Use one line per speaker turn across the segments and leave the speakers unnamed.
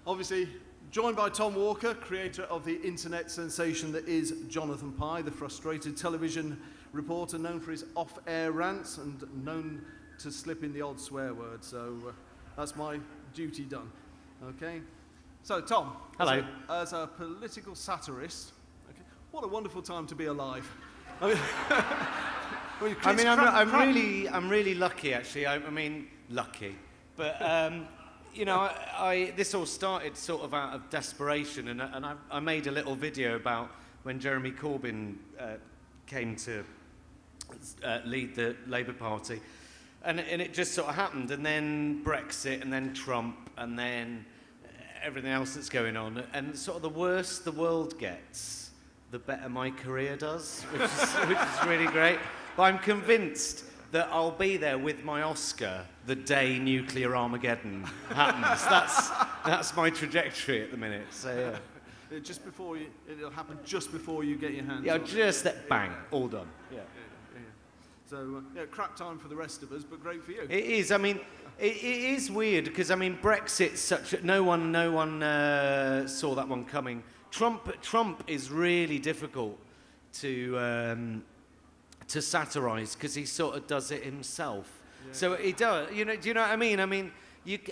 Obviously, joined by Tom Walker, creator of the internet sensation that is Jonathan Pye, the frustrated television reporter known for his off-air rants and known to slip in the odd swear word. So that's my duty done. Okay. So Tom,
hello.
As a political satirist, okay, what a wonderful time to be alive. I mean,
I'm really lucky actually. I mean, lucky, but. You know, this all started sort of out of desperation, and I made a little video about when Jeremy Corbyn came to lead the Labour Party, and it just sort of happened, and then Brexit, and then Trump, and then everything else that's going on, and sort of the worse the world gets, the better my career does, which is really great. But I'm convinced that I'll be there with my Oscar the day nuclear Armageddon happens. That's my trajectory at the minute. So yeah.
It'll happen just before you get your hands.
Yeah,
on
just that bang, all done. Yeah.
So crap time for the rest of us, but great for you.
It is. I mean, it is weird because I mean Brexit's such. No one saw that one coming. Trump is really difficult to satirise because he sort of does it himself. Yeah. So he does. You know? Do you know what I mean? I mean,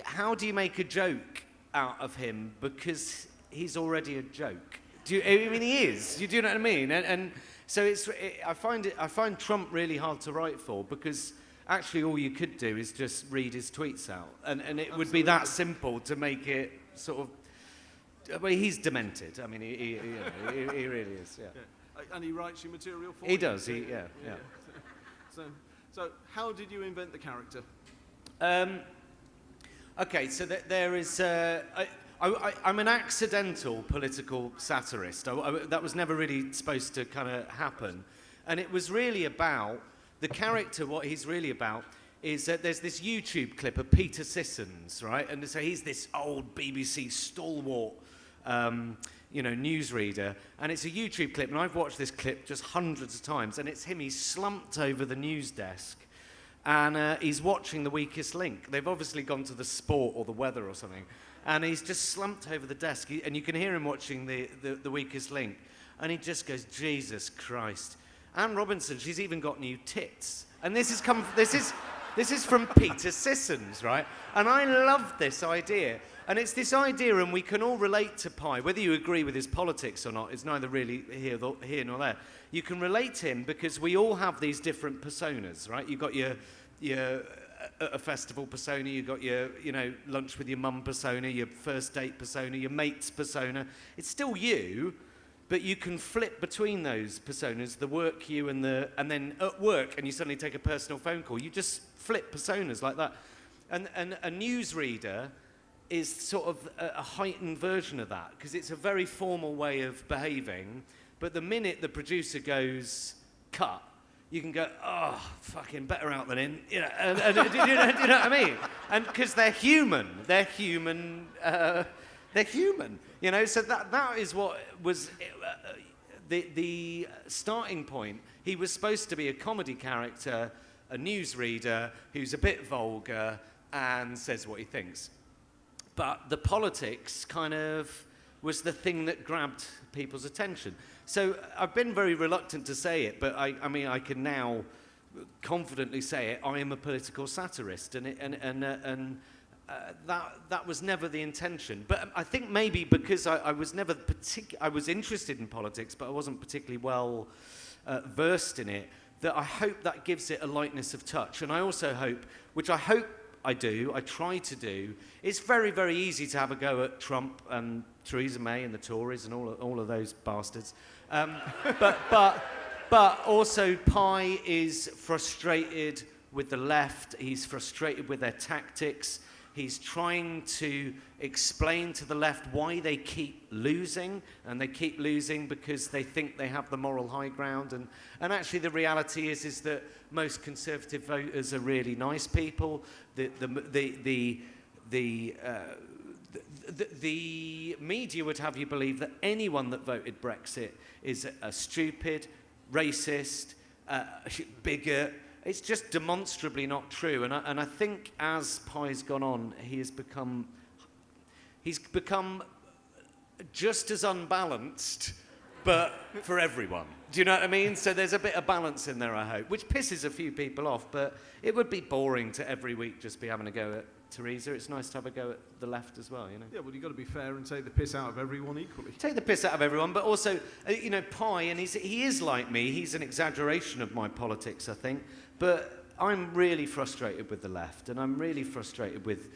how do you make a joke out of him because he's already a joke? I mean, he is. Do you know what I mean? And so I find Trump really hard to write for because actually all you could do is just read his tweets out, and it Absolutely. Would be that simple to make it sort of. Well, he's demented. I mean, he really is. Yeah.
And he writes your material for you?
He does, yeah.
So how did you invent the character?
Okay, so there is... I'm an accidental political satirist. That was never really supposed to kind of happen. And it was really about... The character, what he's really about, is that there's this YouTube clip of Peter Sissons, right? And so he's this old BBC stalwart... newsreader, and it's a YouTube clip, and I've watched this clip just hundreds of times, and it's him, he's slumped over the news desk, and he's watching The Weakest Link. They've obviously gone to the sport or the weather or something, and he's just slumped over the desk, and you can hear him watching the Weakest Link, and he just goes, Jesus Christ. Anne Robinson, she's even got new tits. And this is from Peter Sissons, right? And I love this idea. And it's this idea, and we can all relate to Pye. Whether you agree with his politics or not is neither really here nor there. You can relate to him because we all have these different personas, right? You've got your a festival persona, you've got your lunch with your mum persona, your first date persona, your mate's persona. It's still you, but you can flip between those personas, the work you and then at work, and you suddenly take a personal phone call. You just flip personas like that. And a newsreader is sort of a heightened version of that, because it's a very formal way of behaving, but the minute the producer goes, cut, you can go, oh, fucking better out than in, do you know what I mean? And because they're human, so that is what was the starting point. He was supposed to be a comedy character, a newsreader who's a bit vulgar and says what he thinks. But the politics kind of was the thing that grabbed people's attention. So I've been very reluctant to say it, but I mean, I can now confidently say it. I am a political satirist, and that was never the intention. But I think maybe because I was never I was interested in politics, but I wasn't particularly well versed in it, that I hope that gives it a lightness of touch. And I also hope, which I hope I try to do. It's very, very easy to have a go at Trump and Theresa May and the Tories and all of those bastards. But also Pye is frustrated with the left. He's frustrated with their tactics. He's trying to explain to the left why they keep losing, and they keep losing because they think they have the moral high ground. And actually the reality is that most Conservative voters are really nice people. The media would have you believe that anyone that voted Brexit is a stupid, racist, bigot. It's just demonstrably not true. And I think as Pye's gone on, he he's become just as unbalanced, but for everyone. Do you know what I mean? So there's a bit of balance in there, I hope, which pisses a few people off, but it would be boring to every week just be having a go at Theresa. It's nice to have a go at the left as well, you know?
Yeah, well, you've got to be fair and take the piss out of everyone equally.
Take the piss out of everyone, but also, you know, Pi, and he is like me. He's an exaggeration of my politics, I think. But I'm really frustrated with the left, and I'm really frustrated with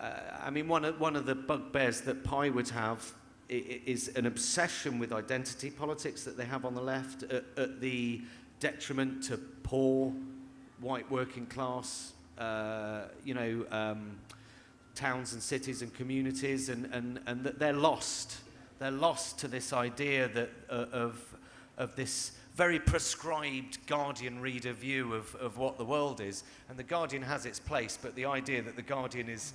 I mean, one of the bugbears that Pi would have is an obsession with identity politics that they have on the left at the detriment to poor, white working class, towns and cities and communities, and that they're lost. They're lost to this idea that of this very prescribed Guardian reader view of what the world is. And the Guardian has its place, but the idea that the Guardian is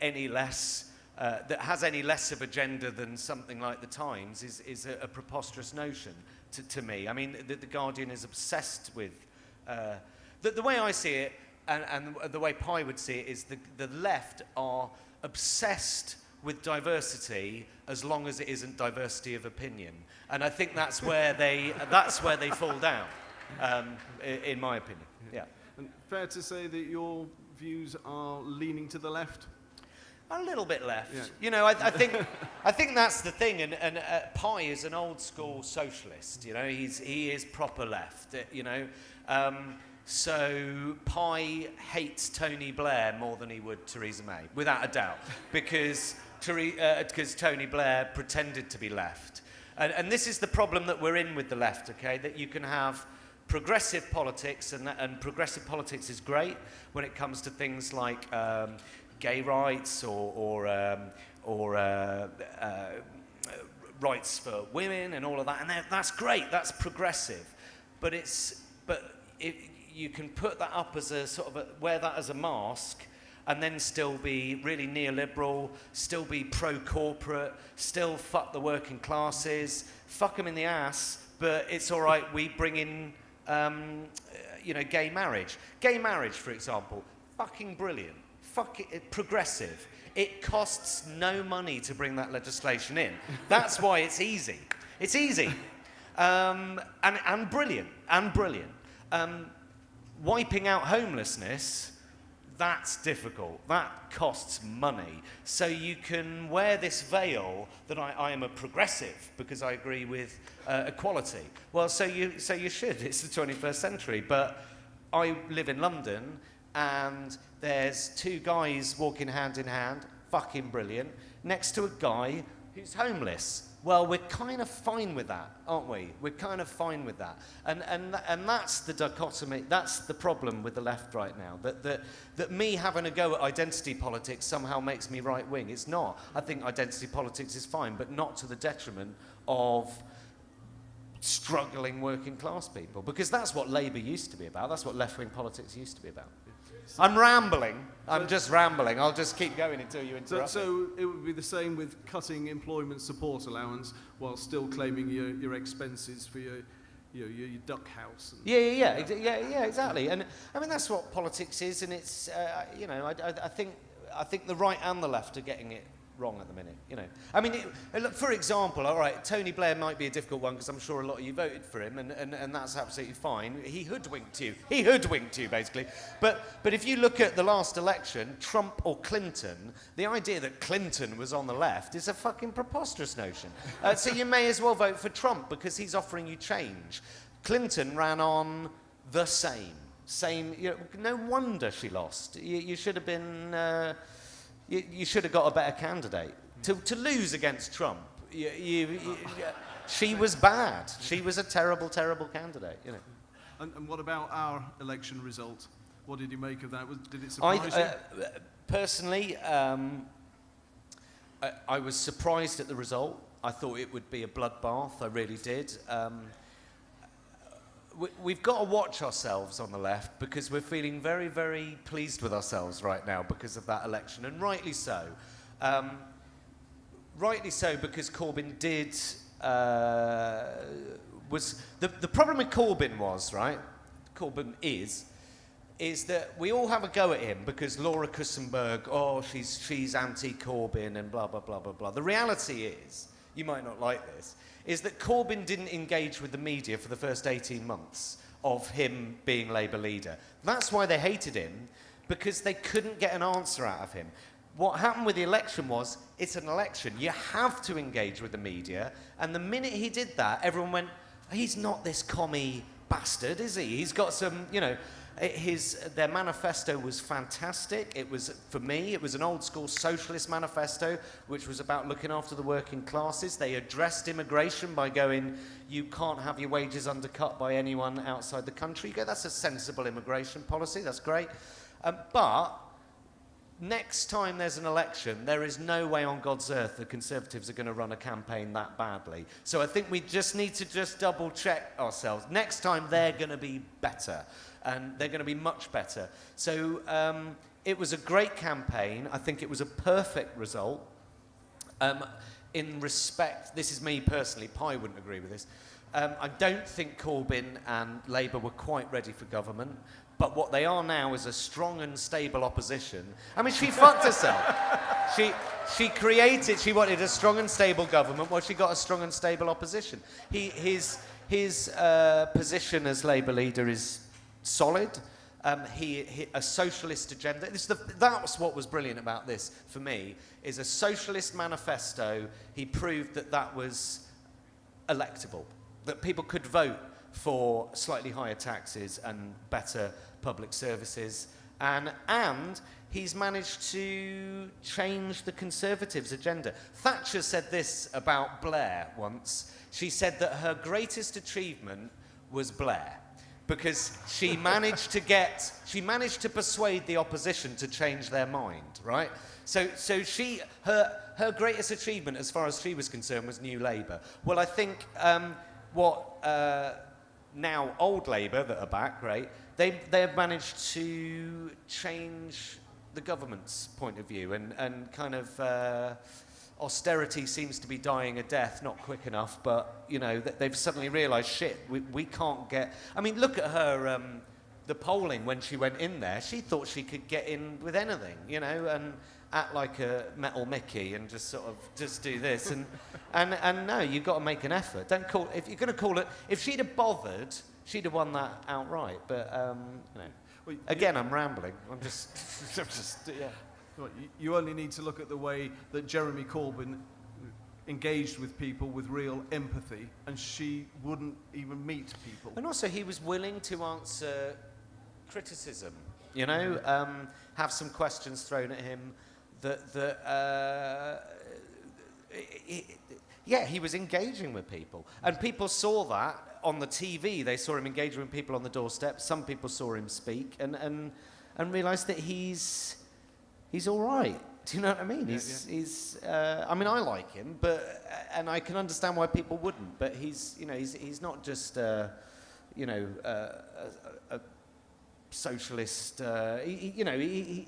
any less that has any less of agenda than something like the Times is a preposterous notion to me. I mean, the Guardian is obsessed with the way I see it, and the way Pi would see it is the left are obsessed with diversity as long as it isn't diversity of opinion, and I think that's where they fall down, in my opinion. Yeah.
And fair to say that your views are leaning to the left?
A little bit left.
Yeah.
You know, I think that's the thing, and Pi is an old school socialist. You know, he is proper left. You know, so Pi hates Tony Blair more than he would Theresa May, without a doubt, because Tony Blair pretended to be left, and this is the problem that we're in with the left. Okay, that you can have progressive politics, and progressive politics is great when it comes to things like gay rights or rights for women and all of that, and that's great. That's progressive, but you can put that up as a sort of wear that as a mask, and then still be really neoliberal, still be pro-corporate, still fuck the working classes, fuck them in the ass. But it's all right. We bring in gay marriage. Gay marriage, for example, fucking brilliant. Progressive. It costs no money to bring that legislation in. That's why it's easy. It's easy. And brilliant. And brilliant. Wiping out homelessness, that's difficult. That costs money. So you can wear this veil that I am a progressive because I agree with equality. Well, so you should. It's the 21st century. But I live in London, and there's two guys walking hand in hand, fucking brilliant, next to a guy who's homeless. Well, we're kind of fine with that, aren't we? We're kind of fine with that. And that's the dichotomy, that's the problem with the left right now, that me having a go at identity politics somehow makes me right-wing. It's not. I think identity politics is fine, but not to the detriment of struggling working class people, because that's what Labour used to be about. That's what left-wing politics used to be about. I'm rambling. I'm just rambling. I'll just keep going until you interrupt me.
So it would be the same with cutting employment support allowance while still claiming your expenses for your duck house.
Yeah, exactly. And I mean that's what politics is, and it's I think the right and the left are getting it wrong at the minute, you know. I mean, look, for example, all right, Tony Blair might be a difficult one because I'm sure a lot of you voted for him, and that's absolutely fine. He hoodwinked you. He hoodwinked you, basically. But if you look at the last election, Trump or Clinton, the idea that Clinton was on the left is a fucking preposterous notion. So you may as well vote for Trump because he's offering you change. Clinton ran on the same. No wonder she lost. You should have been... You should have got a better candidate. To lose against Trump, she was bad. She was a terrible, terrible candidate, you know.
And what about our election result? What did you make of that? Did it surprise you?
Personally, I was surprised at the result. I thought it would be a bloodbath. I really did. We've got to watch ourselves on the left because we're feeling very, very pleased with ourselves right now because of that election, and rightly so. Rightly so, because Corbyn did... the problem with Corbyn was, right? Corbyn is is that we all have a go at him because Laura Kussenberg, she's anti-Corbyn and blah, blah, blah, blah, blah. The reality is, you might not like this, is that Corbyn didn't engage with the media for the first 18 months of him being Labour leader. That's why they hated him, because they couldn't get an answer out of him. What happened with the election was, it's an election. You have to engage with the media. And the minute he did that, everyone went, he's not this commie bastard, is he? He's got some, their manifesto was fantastic. It was, for me, it was an old school socialist manifesto, which was about looking after the working classes. They addressed immigration by going, you can't have your wages undercut by anyone outside the country. You go, that's a sensible immigration policy, that's great. But next time there's an election, there is no way on God's earth the Conservatives are going to run a campaign that badly. So I think we just need to just double check ourselves. Next time they're going to be better, and they're going to be much better. So it was a great campaign. I think it was a perfect result. In respect, this is me personally, Pi wouldn't agree with this. I don't think Corbyn and Labour were quite ready for government. But what they are now is a strong and stable opposition. I mean, she fucked herself. She wanted a strong and stable government. Well, she got a strong and stable opposition. His position as Labour leader is solid. A socialist agenda. That's what was brilliant about this, for me, is a socialist manifesto. He proved that was electable, that people could vote for slightly higher taxes and better public services, and he's managed to change the Conservatives' agenda. Thatcher said this about Blair once. She said that her greatest achievement was Blair, because she managed to persuade the opposition to change their mind, right? So her greatest achievement, as far as she was concerned, was New Labour. Well, I think now old Labour that are back, right? They have managed to change the government's point of view, and kind of austerity seems to be dying a death, not quick enough, but they've suddenly realised, shit, we can't get. I mean, look at her, the polling when she went in there. She thought she could get in with anything, and act like a metal Mickey and just sort of just do this, and no, you've got to make an effort. Don't call if you're going to call it. If she'd have bothered, she'd have won that outright. But well, again, I'm rambling. I'm just yeah.
You only need to look at the way that Jeremy Corbyn engaged with people with real empathy, and she wouldn't even meet people.
And also, he was willing to answer criticism. Have some questions thrown at him. He was engaging with people, and people saw that on the TV. They saw him engaging with people on the doorstep. Some people saw him speak and realised that he's all right. Do you know what I mean? I mean, I like him, and I can understand why people wouldn't. But he's not just a socialist. I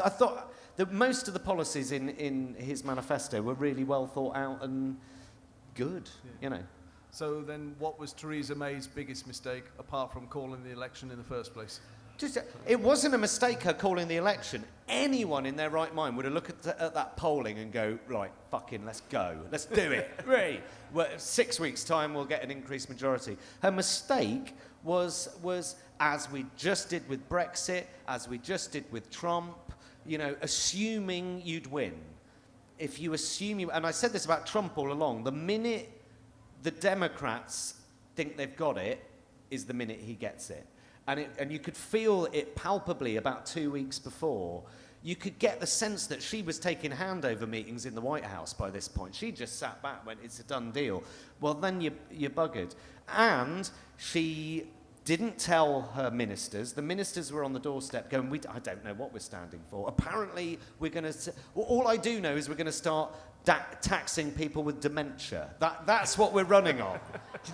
thought that most of the policies in his manifesto were really well thought out and good.
So then, what was Theresa May's biggest mistake, apart from calling the election in the first place?
It wasn't a mistake, her calling the election. Anyone in their right mind would have looked at that polling and go, right, fucking, let's go. Let's do it. Really. Well, 6 weeks' time, we'll get an increased majority. Her mistake was as we just did with Brexit, as we just did with Trump, assuming you'd win. If you assume and I said this about Trump all along, the minute the Democrats think they've got it is the minute he gets it. And you could feel it palpably about 2 weeks before. You could get the sense that she was taking handover meetings in the White House by this point. She just sat back, went, it's a done deal. Well, then you're buggered. And she didn't tell her ministers. The ministers were on the doorstep going, I don't know what we're standing for. Apparently, we're going to... all I do know is we're going to start taxing people with dementia. That's what we're running on.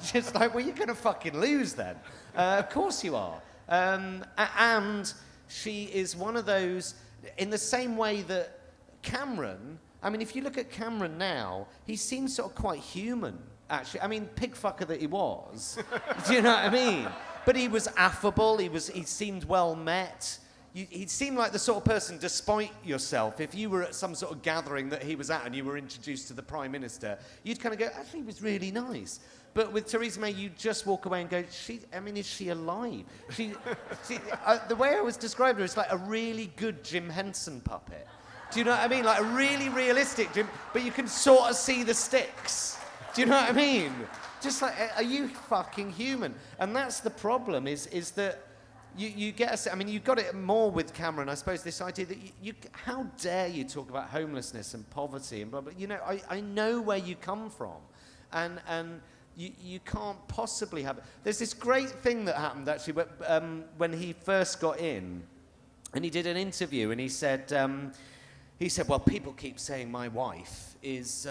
Just like, well, you're going to fucking lose then. Of course you are. And she is one of those, in the same way that Cameron, I mean, if you look at Cameron now, he seems sort of quite human, actually. I mean, pig fucker that he was. Do you know what I mean? But he was affable. He seemed well met. He seemed like the sort of person, despite yourself, if you were at some sort of gathering that he was at and you were introduced to the Prime Minister, you'd kind of go, actually, he was really nice. But with Theresa May, you just walk away and go, is she alive? The way I was describing her is like a really good Jim Henson puppet. Do you know what I mean? Like a really realistic Jim, but you can sort of see the sticks. Do you know what I mean? Just like, are you fucking human? And that's the problem, is that you get I mean, you've got it more with Cameron, I suppose, this idea that how dare you talk about homelessness and poverty and blah, blah. You know, I know where you come from. And you can't possibly have it. There's this great thing that happened, actually, when he first got in, and he did an interview, and he said, well, people keep saying my wife is,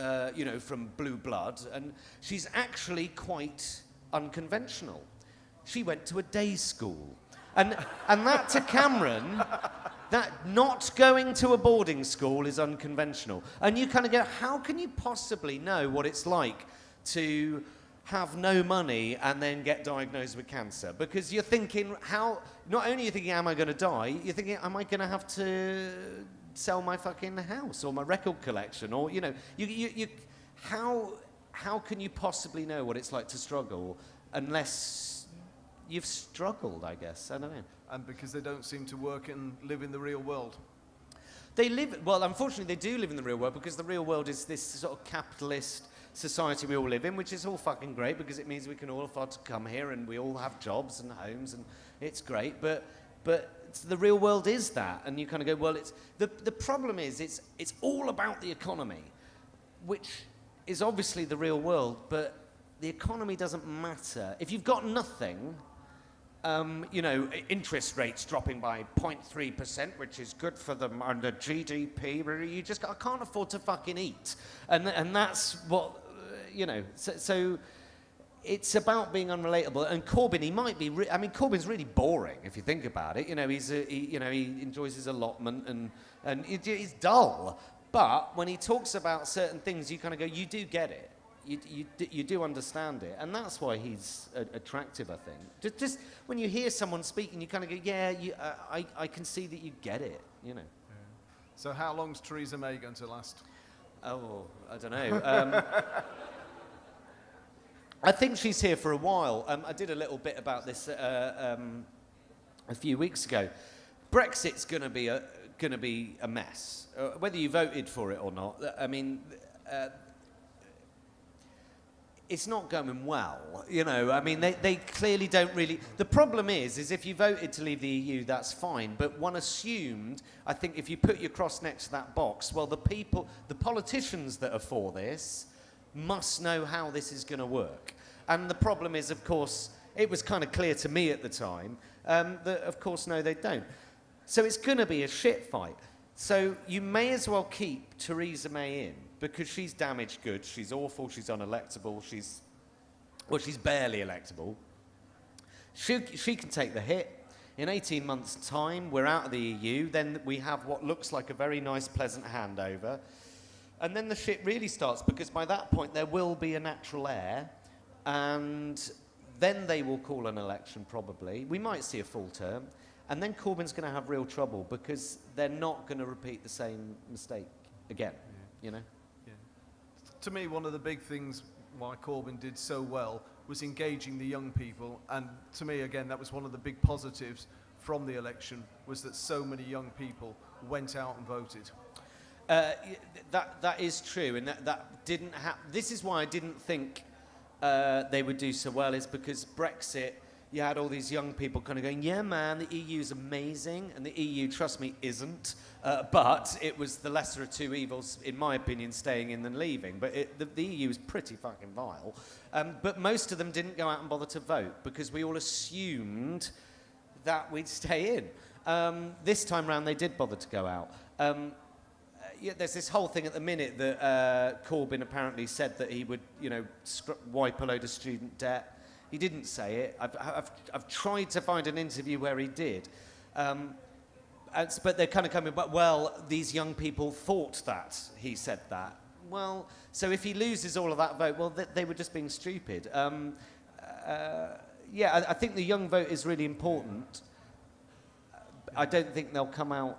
from blue blood, and she's actually quite unconventional. She went to a day school. And that to Cameron, that not going to a boarding school is unconventional. And you kind of go, how can you possibly know what it's like to have no money and then get diagnosed with cancer? Because you're thinking, not only are you thinking, am I going to die, you're thinking, am I going to have to sell my fucking house or my record collection? Or, how can you possibly know what it's like to struggle unless you've struggled, I guess? I don't know.
And because they don't seem to work and live in the real world.
Well, unfortunately, they do live in the real world, because the real world is this sort of capitalist society we all live in, which is all fucking great because it means we can all afford to come here and we all have jobs and homes and it's great. But the real world is that, and you kind of go, well, it's the problem is it's all about the economy, which is obviously the real world, but the economy doesn't matter if you've got nothing. Interest rates dropping by 0.3%, which is good for them under GDP. I can't afford to fucking eat, and that's what So it's about being unrelatable. And Corbyn, he might be. Corbyn's really boring if you think about it. He enjoys his allotment and he's dull. But when he talks about certain things, you kind of go, you do get it. You do understand it, and that's why he's attractive, I think. Just when you hear someone speaking, you kind of go, yeah, I can see that you get it, Yeah.
So how long's Theresa May going to last?
Oh, I don't know. I think she's here for a while. I did a little bit about this a few weeks ago. Brexit's going to be a mess, whether you voted for it or not. It's not going well, They clearly don't really. The problem is if you voted to leave the EU, that's fine. But one assumed, I think, if you put your cross next to that box, well, the politicians that are for this must know how this is going to work. And the problem is, of course, it was kind of clear to me at the time that, of course, no, they don't. So it's going to be a shit fight. So you may as well keep Theresa May in, because she's damaged goods, she's awful, she's unelectable, she's barely electable. She can take the hit. In 18 months' time, we're out of the EU, then we have what looks like a very nice, pleasant handover. And then the shit really starts, because by that point there will be a natural heir, and then they will call an election probably. We might see a full term. And then Corbyn's going to have real trouble, because they're not going to repeat the same mistake again, Yeah.
To me, one of the big things why Corbyn did so well was engaging the young people. And to me, again, that was one of the big positives from the election, was that so many young people went out and voted.
That is true, and that didn't happen. This is why I didn't think they would do so well, is because Brexit, you had all these young people kind of going, yeah, man, the EU is amazing, and the EU, trust me, isn't. But it was the lesser of two evils, in my opinion, staying in than leaving. But the EU is pretty fucking vile. But most of them didn't go out and bother to vote, because we all assumed that we'd stay in. This time round, they did bother to go out. There's this whole thing at the minute that Corbyn apparently said that he would, wipe a load of student debt. He didn't say it. I've tried to find an interview where he did. But they're kind of coming, but, well, these young people thought that he said that. Well, so if he loses all of that vote, well, they were just being stupid. yeah, I think the young vote is really important. I don't think they'll come out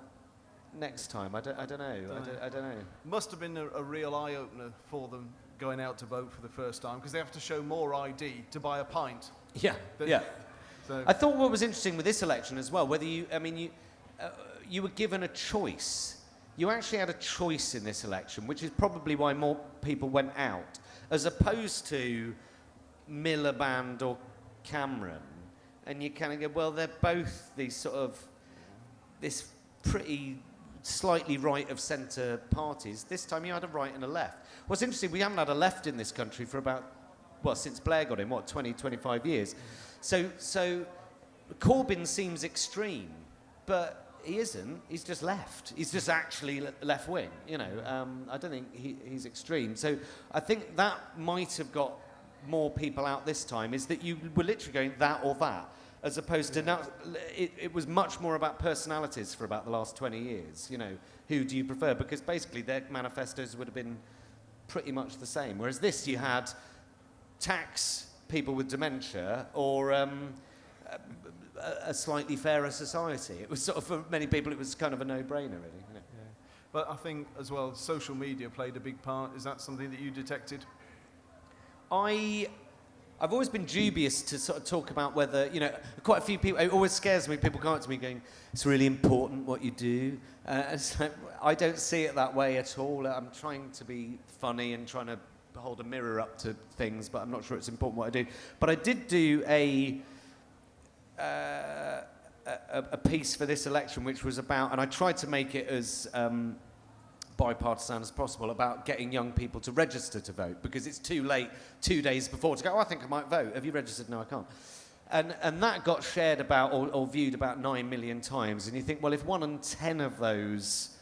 next time. I don't know. I don't know.
Must have been a real eye-opener for them going out to vote for the first time, because they have to show more ID to buy a pint.
Yeah, yeah.
So
I thought what was interesting with this election as well, whether you were given a choice. You actually had a choice in this election, which is probably why more people went out, as opposed to Miliband or Cameron. And you kind of go, well, they're both these sort of, this pretty slightly right of centre parties. This time you had a right and a left. What's interesting, we haven't had a left in this country for about, well, since Blair got in, 20, 25 years. So Corbyn seems extreme, but he isn't. He's just left. He's just actually left wing, you know. I don't think he's extreme. So I think that might have got more people out this time, is that you were literally going that or that, as opposed to now, it was much more about personalities for about the last 20 years, you know. Who do you prefer? Because basically their manifestos would have been pretty much the same. Whereas this, you had tax people with dementia or a slightly fairer society. It was sort of, for many people, it was kind of a no-brainer, really. You know?
yeah. But I think, as well, social media played a big part. Is that something that you detected?
I've always been dubious to sort of talk about whether, you know, quite a few people, it always scares me, people come up to me going, it's really important what you do. It's like, I don't see it that way at all. I'm trying to be funny and trying to hold a mirror up to things, but I'm not sure it's important what I do. But I did do a piece for this election, which was about, and I tried to make it as bipartisan as possible, about getting young people to register to vote, because it's too late 2 days before to go, oh, I think I might vote. Have you registered? No, I can't. And that got shared about, or viewed about 9 million times. And you think, well, if 1 in 10 of those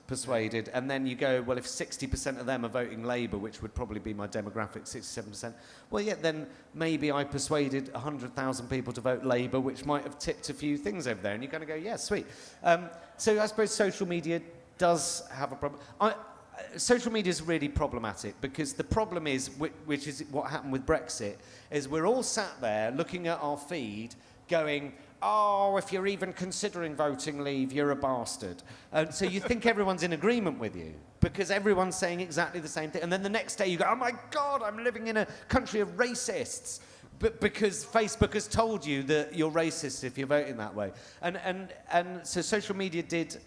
persuaded, and then you go, well, if 60% of them are voting Labour, which would probably be my demographic, 67%, well, yeah, then maybe I persuaded 100,000 people to vote Labour, which might have tipped a few things over there. And you're going to go, yeah, sweet. So I suppose social media does have a problem. Social media is really problematic, because the problem is, which is what happened with Brexit, is we're all sat there looking at our feed going, oh, if you're even considering voting Leave, you're a bastard. And so you think everyone's in agreement with you, because everyone's saying exactly the same thing. And then the next day you go, oh my God, I'm living in a country of racists. But because Facebook has told you that you're racist if you're voting that way. And so social media did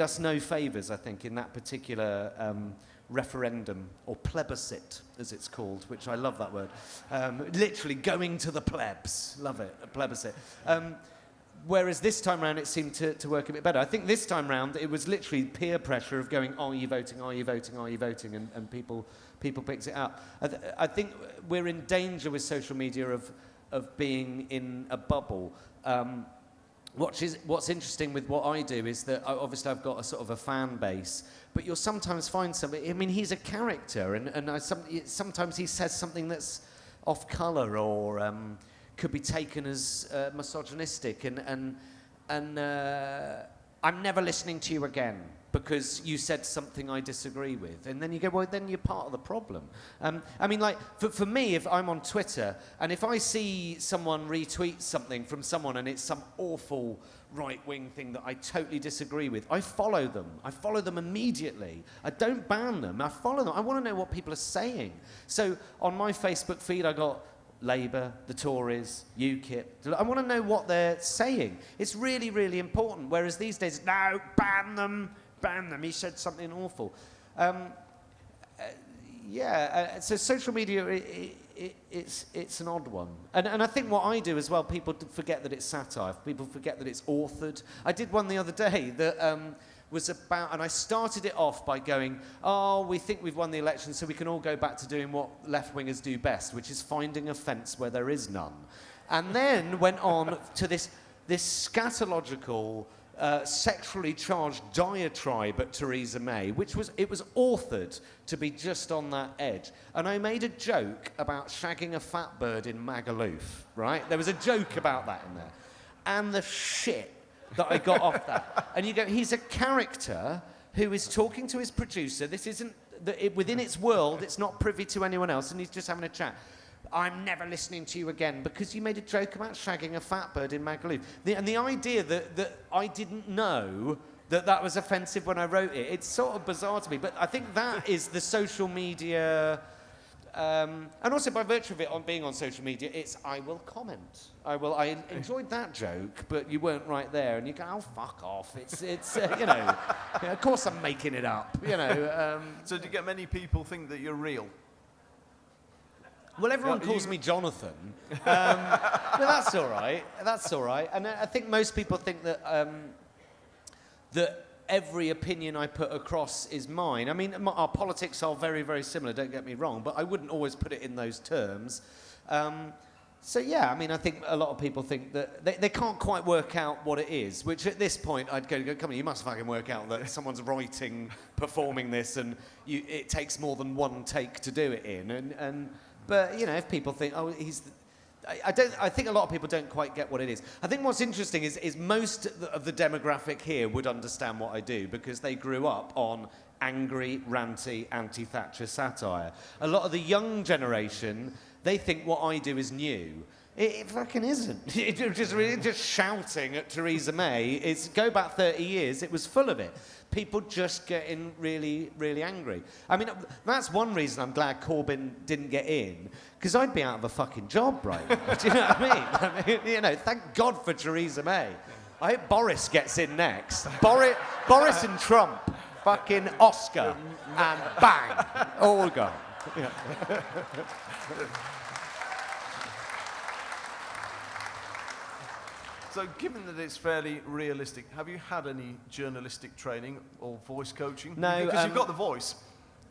us no favours, I think, in that particular referendum, or plebiscite, as it's called, which I love that word. Literally going to the plebs. Love it, a plebiscite. Whereas this time round, it seemed to work a bit better. I think this time round, it was literally peer pressure of going, are you voting, are you voting, are you voting? And people picked it up. I think we're in danger with social media of being in a bubble. What's interesting with what I do is that obviously I've got a sort of a fan base, but you'll sometimes find somebody, I mean, he's a character, and sometimes he says something that's off colour or could be taken as misogynistic, and I'm never listening to you again because you said something I disagree with. And then you go, well, then you're part of the problem. I mean, like, for me, if I'm on Twitter, and if I see someone retweet something from someone and it's some awful right-wing thing that I totally disagree with, I follow them. I follow them immediately. I don't ban them. I follow them. I want to know what people are saying. So on my Facebook feed, I got Labour, the Tories, UKIP. I want to know what they're saying. It's really, really important. Whereas these days, no, ban them. He said something awful. So social media, it's an odd one. And I think what I do as well, people forget that it's satire. People forget that it's authored. I did one the other day that was about, and I started it off by going, oh, we think we've won the election, so we can all go back to doing what left-wingers do best, which is finding offence where there is none. And then went on to this scatological, sexually charged diatribe at Theresa May, which was authored to be just on that edge. And I made a joke about shagging a fat bird in Magaluf, right? There was a joke about that in there. And the shit that I got off that. And you go, he's a character who is talking to his producer. This isn't within its world, it's not privy to anyone else, and he's just having a chat. I'm never listening to you again because you made a joke about shagging a fat bird in Magaluf. And the idea that I didn't know that was offensive when I wrote it, it's sort of bizarre to me. But I think that is the social media... and also by virtue of it being on social media, it's I will comment. I enjoyed that joke, but you weren't right there, and you go, oh fuck off. It's you know, of course I'm making it up. You know.
So do you get many people think that you're real?
Well, everyone calls me Jonathan. But that's all right. That's all right. And I think most people think that that every opinion I put across is mine. I mean, our politics are very, very similar, don't get me wrong, but I wouldn't always put it in those terms. So, yeah, I mean, I think a lot of people think that they can't quite work out what it is, which at this point I'd go, come on, you must fucking work out that someone's writing, performing this, and it takes more than one take to do it in. But, you know, if people think, oh, I think a lot of people don't quite get what it is. I think what's interesting is most of the demographic here would understand what I do because they grew up on angry, ranty, anti-Thatcher satire. A lot of the young generation, they think what I do is new. It fucking isn't. Just shouting at Theresa May. Go back 30 years, it was full of it. People just getting really, really angry. I mean, that's one reason I'm glad Corbyn didn't get in, because I'd be out of a fucking job right now. Do you know what I mean? You know, thank God for Theresa May. I hope Boris gets in next. Boris and Trump, fucking Oscar, and bang, all gone. Yeah.
So given that it's fairly realistic, have you had any journalistic training or voice coaching?
No.
Because you've got the voice.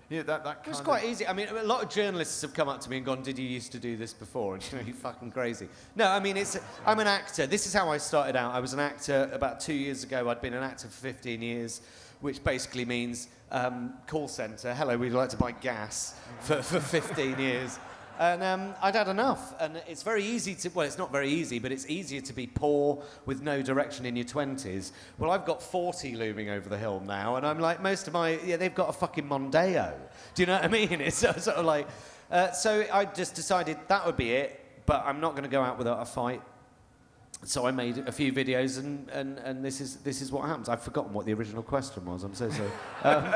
Yeah, that kind
It's quite easy. I mean, a lot of journalists have come up to me and gone, did you used to do this before? And, you know, you're fucking crazy. No, I mean, I'm an actor. This is how I started out. I was an actor about 2 years ago. I'd been an actor for 15 years, which basically means call centre. Hello, we'd like to buy gas for 15 years. And I'd had enough. And it's very easy to... Well, it's not very easy, but it's easier to be poor with no direction in your 20s. Well, I've got 40 looming over the hill now, and I'm like, most of my... Yeah, they've got a fucking Mondeo. Do you know what I mean? It's sort of like... so I just decided that would be it, but I'm not going to go out without a fight. So I made a few videos, and this is what happens. I've forgotten what the original question was. I'm so sorry.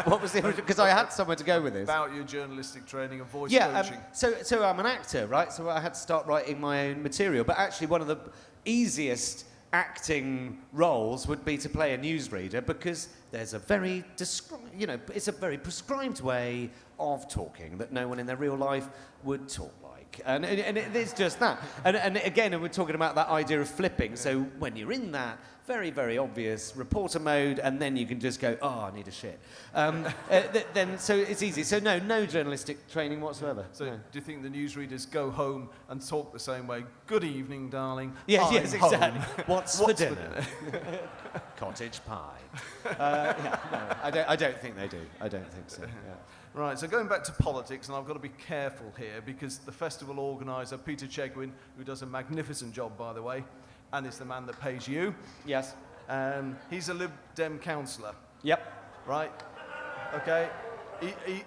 What was the original? Because I had somewhere to go with this.
About your journalistic training and voice
coaching.
Yeah,
so I'm an actor, right? So I had to start writing my own material. But actually, one of the easiest acting roles would be to play a newsreader because there's a very it's a very prescribed way of talking that no one in their real life would talk like. And it is just that. And again, we're talking about that idea of flipping. So when you're in that very, very obvious reporter mode, and then you can just go, oh, I need a shit. Then so it's easy. So no journalistic training whatsoever.
So do you think the newsreaders go home and talk the same way? Good evening, darling.
Yes, exactly.
Home.
What's for dinner? Cottage pie. No, I don't think they do. I don't think so. Yeah.
Right, so going back to politics, and I've got to be careful here because the festival organiser, Peter Chegwin, who does a magnificent job, by the way, and is the man that pays you.
Yes.
He's a Lib Dem councillor.
Yep. Right.
Okay.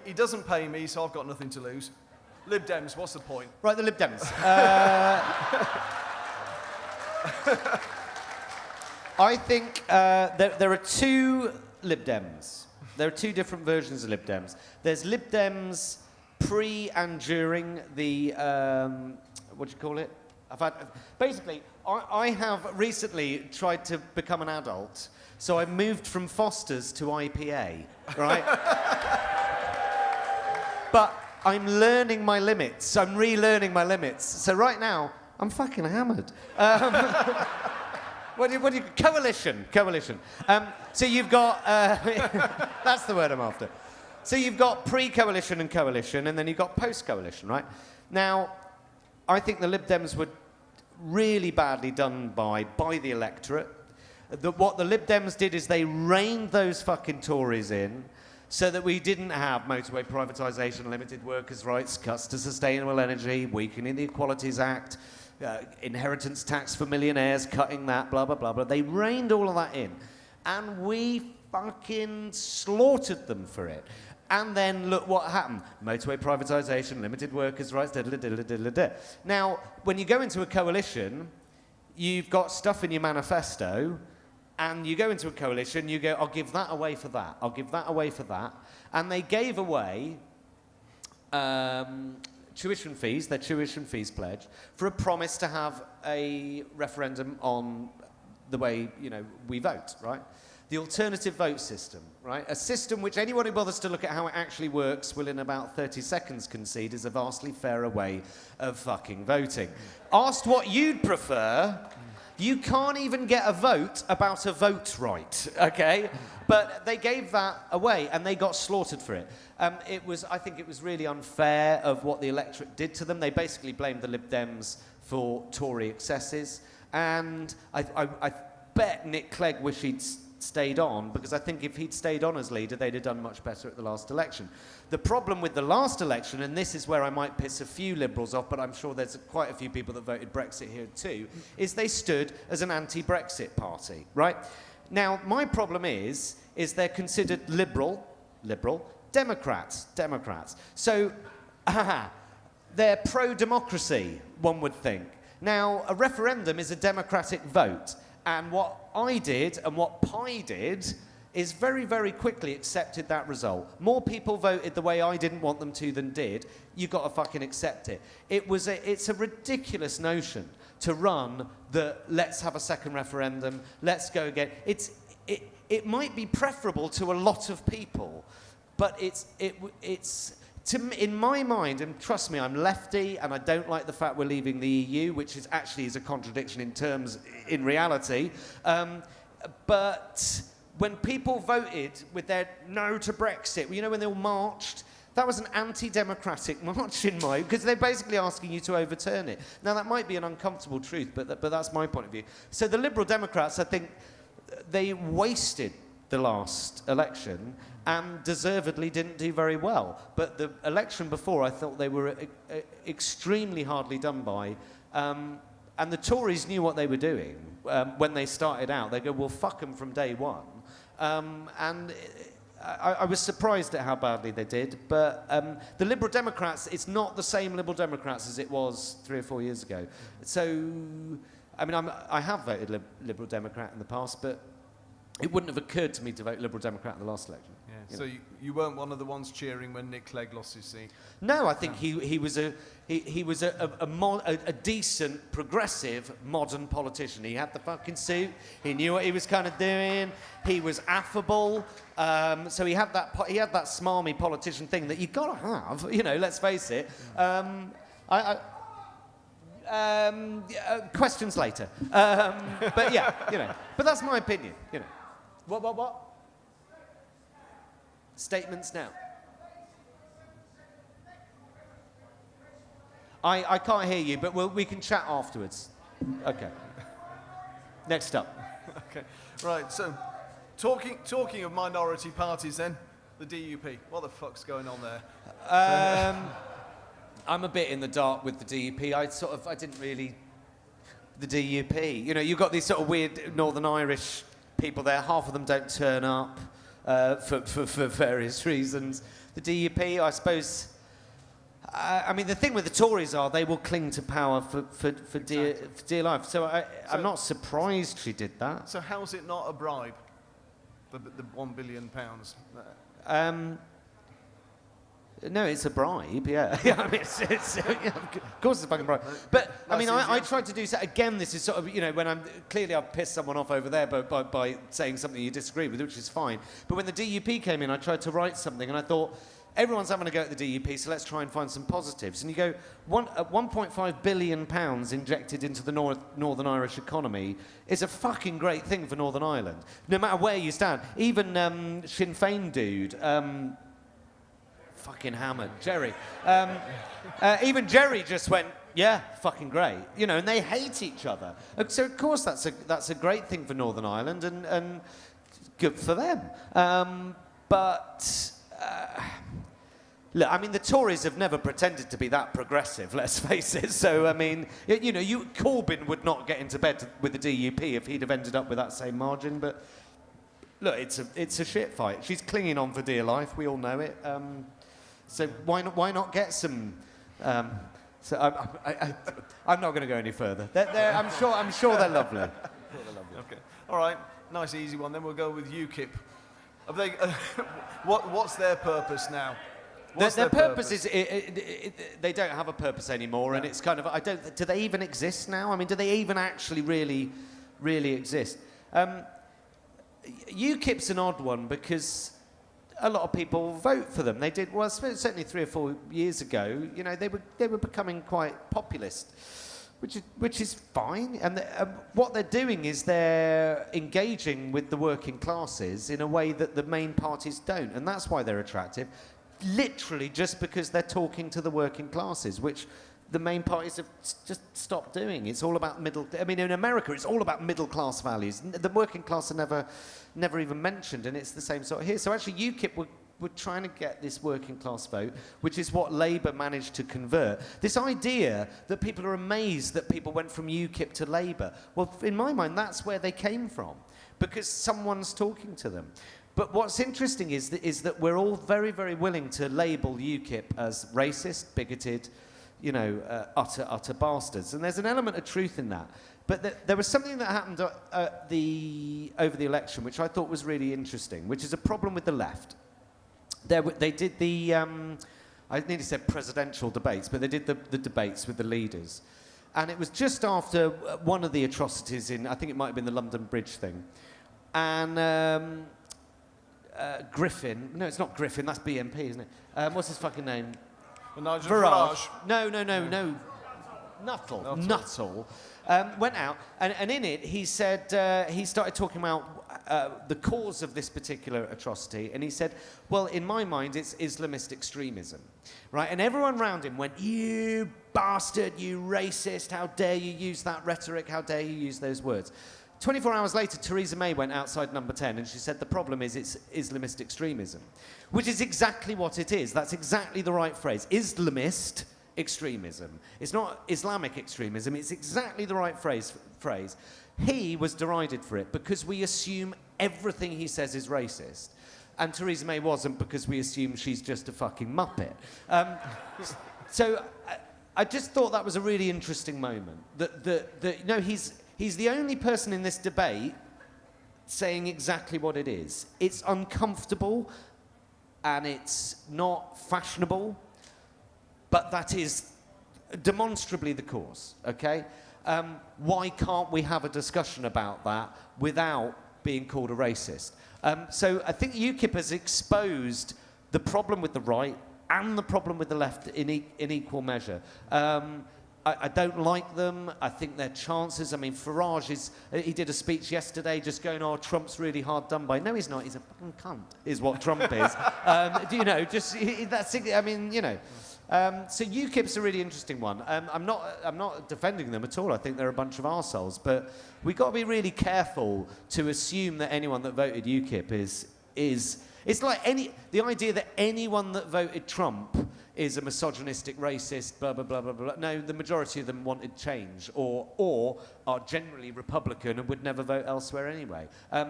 He doesn't pay me, so I've got nothing to lose. Lib Dems, what's the point?
Right, the Lib Dems. I think there are two Lib Dems. There are two different versions of Lib Dems. There's Lib Dems pre and during the, what do you call it? Basically, I have recently tried to become an adult, so I moved from Foster's to IPA, right? But I'm learning my limits. I'm relearning my limits. So right now, I'm fucking hammered. What do you coalition. So you've got, that's the word I'm after. So you've got pre-coalition and coalition, and then you've got post-coalition, right? Now, I think the Lib Dems were really badly done by the electorate. What the Lib Dems did is they reined those fucking Tories in so that we didn't have motorway privatisation, limited workers' rights, cuts to sustainable energy, weakening the Equalities Act, inheritance tax for millionaires, cutting that, blah, blah, blah, blah. They reined all of that in. And we fucking slaughtered them for it. And then look what happened. Motorway privatisation, limited workers' rights, da-da-da-da-da-da-da. Now, when you go into a coalition, you've got stuff in your manifesto, and you go into a coalition, you go, I'll give that away for that, I'll give that away for that. And they gave away tuition fees, their tuition fees pledge, for a promise to have a referendum on the way, we vote, right? The alternative vote system, right? A system which anyone who bothers to look at how it actually works will in about 30 seconds concede is a vastly fairer way of fucking voting. Asked what you'd prefer, you can't even get a vote about a vote right, okay? But they gave that away and they got slaughtered for it. I think it was really unfair of what the electorate did to them. They basically blamed the Lib Dems for Tory excesses. And I bet Nick Clegg wished he'd stayed on, because I think if he'd stayed on as leader, they'd have done much better at the last election. The problem with the last election, and this is where I might piss a few Liberals off, but I'm sure there's quite a few people that voted Brexit here too, is they stood as an anti-Brexit party, right? Now, my problem is they're considered liberal, Democrats. So, they're pro-democracy, one would think. Now, a referendum is a democratic vote. And what I did and what Pi did is very, very quickly accepted that result. More people voted the way I didn't want them to than did. You've got to fucking accept it. It's a ridiculous notion to run the let's have a second referendum, let's go again. It might be preferable to a lot of people, but in my mind, and trust me, I'm lefty, and I don't like the fact we're leaving the EU, which is a contradiction in reality. But when people voted with their no to Brexit, when they all marched, that was an anti-democratic march in my, because they're basically asking you to overturn it. Now, that might be an uncomfortable truth, but that's my point of view. So the Liberal Democrats, I think, they wasted the last election and deservedly didn't do very well. But the election before, I thought they were extremely hardly done by. And the Tories knew what they were doing when they started out. They go, well, fuck them from day one. And I was surprised at how badly they did. But the Liberal Democrats, it's not the same Liberal Democrats as it was 3 or 4 years ago. So, I have voted Liberal Democrat in the past, but it wouldn't have occurred to me to vote Liberal Democrat in the last election.
Yeah. So you weren't one of the ones cheering when Nick Clegg lost his seat?
No, I think he was a decent, progressive, modern politician. He had the fucking suit. He knew what he was kind of doing. He was affable. So he had that smarmy politician thing that you've got to have. Let's face it. Questions later. But yeah, But that's my opinion. What? Statements now. I can't hear you, but we can chat afterwards. Okay. Next up.
Okay. Right. So, talking of minority parties, then the DUP. What the fuck's going on there?
I'm a bit in the dark with the DUP. I didn't really. The DUP. You've got these sort of weird Northern Irish people there. Half of them don't turn up for various reasons. The DUP, I suppose. The thing with the Tories are they will cling to power for dear life. So I'm not surprised she did that.
So how's it not a bribe? The £1 billion.
No, it's a bribe, yeah. Of course it's a fucking bribe. But, I tried to do so. Again, this is sort of, when I've pissed someone off over there by saying something you disagree with, which is fine. But when the DUP came in, I tried to write something, and I thought, everyone's having a go at the DUP, so let's try and find some positives. And you go, £1.5 billion injected into the Northern Irish economy is a fucking great thing for Northern Ireland, no matter where you stand. Even Sinn Féin dude... fucking hammered, Jerry. Even Jerry just went, yeah, fucking great. And they hate each other. So, of course, that's a great thing for Northern Ireland and good for them. Look, the Tories have never pretended to be that progressive, let's face it. So, Corbyn would not get into bed with the DUP if he'd have ended up with that same margin, but... look, it's a shit fight. She's clinging on for dear life. We all know it. So why not get some? So I'm not going to go any further. I'm sure they're lovely.
Okay. All right. Nice easy one. Then we'll go with UKIP. Have they? What's their purpose now?
Their purpose is they don't have a purpose anymore, and it's kind of do they even exist now? I mean, do they even actually really exist? UKIP's an odd one because a lot of people vote for them. They did, well, certainly 3 or 4 years ago. You know, they were becoming quite populist, which is fine. And what they're doing is they're engaging with the working classes in a way that the main parties don't, and that's why they're attractive. Literally just because they're talking to the working classes, which the main parties have just stopped doing. It's all about in America, it's all about middle class values. The working class are never even mentioned, and it's the same sort of here. So actually UKIP were trying to get this working class vote, which is what Labour managed to convert. This idea that people are amazed that people went from UKIP to Labour, well, in my mind, that's where they came from, because someone's talking to them. But what's interesting is that we're all very, very willing to label UKIP as racist, bigoted, utter bastards. And there's an element of truth in that. But there was something that happened over the election, which I thought was really interesting, which is a problem with the left. They did the, I nearly said presidential debates, but they did the debates with the leaders. And it was just after one of the atrocities I think it might have been the London Bridge thing. And Griffin, no, it's not Griffin, that's BNP, isn't it? What's his fucking name?
Nigel
Farage. No. Nuttall. Went out, and in it he said, he started talking about the cause of this particular atrocity, and he said, well, in my mind, it's Islamist extremism, right? And everyone around him went, you bastard, you racist, how dare you use that rhetoric, how dare you use those words. 24 hours later, Theresa May went outside Number 10 and she said the problem is it's Islamist extremism, which is exactly what it is. That's exactly the right phrase. Islamist extremism. It's not Islamic extremism. It's exactly the right phrase. He was derided for it because we assume everything he says is racist. And Theresa May wasn't, because we assume she's just a fucking muppet. So I just thought that was a really interesting moment. He's the only person in this debate saying exactly what it is. It's uncomfortable and it's not fashionable, but that is demonstrably the cause, okay? Why can't we have a discussion about that without being called a racist? So I think UKIP has exposed the problem with the right and the problem with the left in equal measure. I don't like them. I think their chances... I mean, Farage he did a speech yesterday just going, oh, Trump's really hard done by. No, he's not. He's a fucking cunt, is what Trump is. So UKIP's a really interesting one. I'm not defending them at all. I think they're a bunch of arseholes. But we've got to be really careful to assume that anyone that voted UKIP is... It's like the idea that anyone that voted Trump is a misogynistic, racist, blah, blah, blah, blah, blah. No, the majority of them wanted change or are generally Republican and would never vote elsewhere anyway.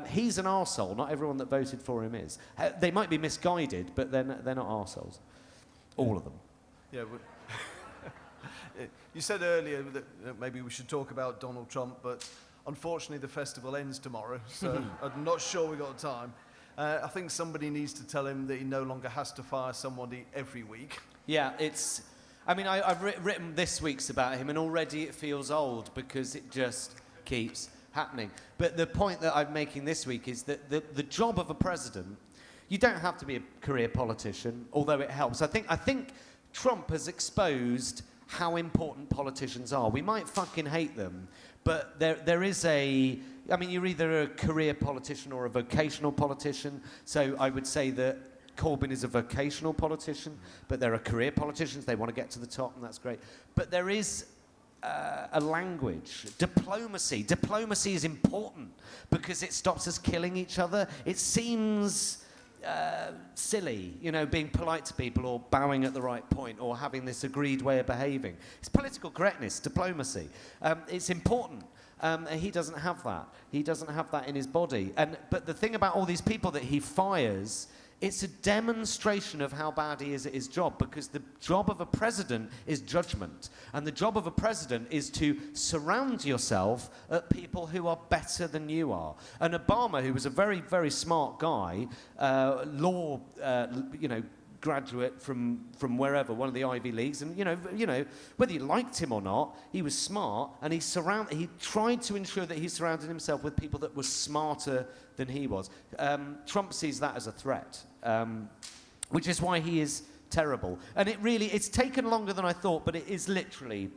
He's an arsehole. Not everyone that voted for him is. They might be misguided, but they're not arseholes. All of them.
Yeah. You said earlier that maybe we should talk about Donald Trump, but unfortunately the festival ends tomorrow, so I'm not sure we've got time. I think somebody needs to tell him that he no longer has to fire somebody every week. Yeah,
I've written this week's about him, and already it feels old because it just keeps happening. But the point that I'm making this week is that the job of a president, you don't have to be a career politician, although it helps. I think Trump has exposed how important politicians are. We might fucking hate them, but there is you're either a career politician or a vocational politician. So I would say that Corbyn is a vocational politician, but there are career politicians. They want to get to the top, and that's great. But there is a language, diplomacy. Diplomacy is important because it stops us killing each other. It seems silly, you know, being polite to people or bowing at the right point or having this agreed way of behaving. It's political correctness, diplomacy. It's important. And he doesn't have that. He doesn't have that in his body. But the thing about all these people that he fires, it's a demonstration of how bad he is at his job, because the job of a president is judgment. And the job of a president is to surround yourself at people who are better than you are. And Obama, who was a very, very smart guy, law, graduate from wherever, one of the Ivy Leagues, and you know, whether you liked him or not, he was smart, and he tried to ensure that he surrounded himself with people that were smarter than he was. Trump sees that as a threat, which is why he is terrible. And it's taken longer than I thought, but it is literally